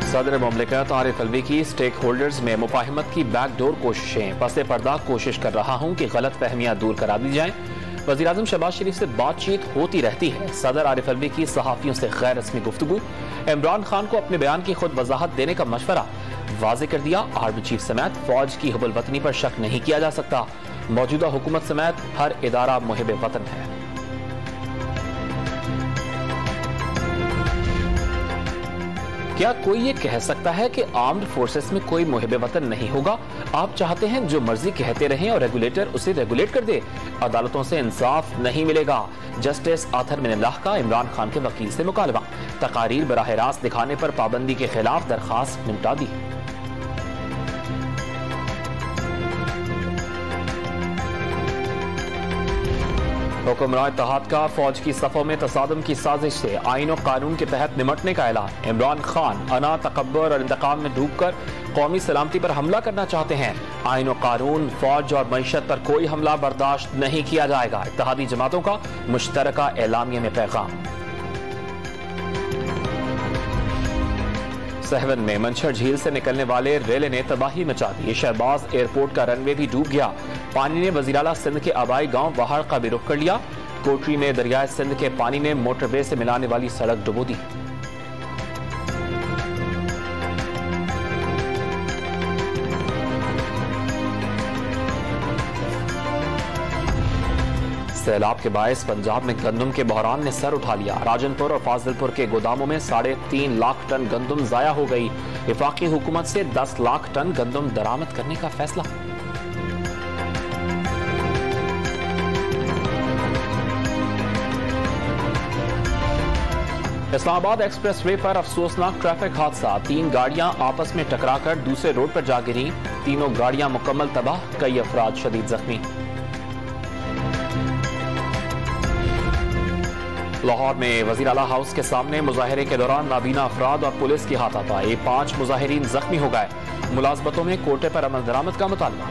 सदर मुमलिकत आरिफ अलवी की stake holders में मुफाहिमत की बैकडोर कोशिशें। पसे पर्दा कोशिश कर रहा हूं कि गलत फहमियां दूर करा दी जाएं। वज़ीर आज़म शहबाज शरीफ से बातचीत होती रहती है। सदर आरिफ अलवी की सहाफियों से गैर रस्मी गुफ्तगू। इमरान खान को अपने बयान की खुद वजाहत देने का मशवरा। वाज़ेह कर दिया, आर्मी चीफ समेत फौज की हुब्बुल वतनी पर शक नहीं किया जा सकता। मौजूदा हुकूमत समेत हर इदारा मुहिब वतन है। क्या कोई ये कह सकता है कि आर्म्ड फोर्सेस में कोई मुहिब वतन नहीं होगा? आप चाहते हैं जो मर्जी कहते रहें और रेगुलेटर उसे रेगुलेट कर दे। अदालतों से इंसाफ नहीं मिलेगा। जस्टिस आथर मिनल्लाह का इमरान खान के वकील से मुकालमा। तकारीर बराह रास्त दिखाने पर पाबंदी के खिलाफ दरखास्त निपटा दी। हुक्मरान इत्तेहाद का फौज की सफ़ों में तसादुम की साजिश से आईन और कानून के तहत निमटने का ऐलान। इमरान खान अना, तकब्बुर और इंतकाम में डूबकर कौमी सलामती पर हमला करना चाहते हैं। आईन और कानून, फौज और मईशत पर कोई हमला बर्दाश्त नहीं किया जाएगा। इत्तेहादी जमातों का मुश्तरका एलामिया में पैगाम। सहवन में मंछर झील से निकलने वाले रेले ने तबाही मचा दी। शहबाज एयरपोर्ट का रनवे भी डूब गया। पानी ने वजीराला सिंध के आबाई गांव वहाड़ का भी रुख कर लिया। कोटरी में दरियाए सिंध के पानी ने मोटरवे से मिलाने वाली सड़क डुबो दी। सैलाब के बायस पंजाब में गंदम के बहरान ने सर उठा लिया। राजनपुर और फाजिलपुर के गोदामों में 3.5 लाख टन गंदम जाया हो गई। वफाकी हुकूमत से 10 लाख टन गंदम दरामद करने का फैसला। इस्लामाबाद एक्सप्रेस वे पर अफसोसनाक ट्रैफिक हादसा। 3 गाड़ियां आपस में टकराकर दूसरे रोड पर जा गिरी। तीनों गाड़ियां मुकम्मल तबाह, कई अफराद शदीद जख्मी। लाहौर में वजीर आला हाउस के सामने मुजाहरे के दौरान नाबीना अफराद और पुलिस की हाथापाई। 5 मुजाहिरीन जख्मी हो गए। मुलाजमतों में कोटे पर अमल दरामद का मुतालबा।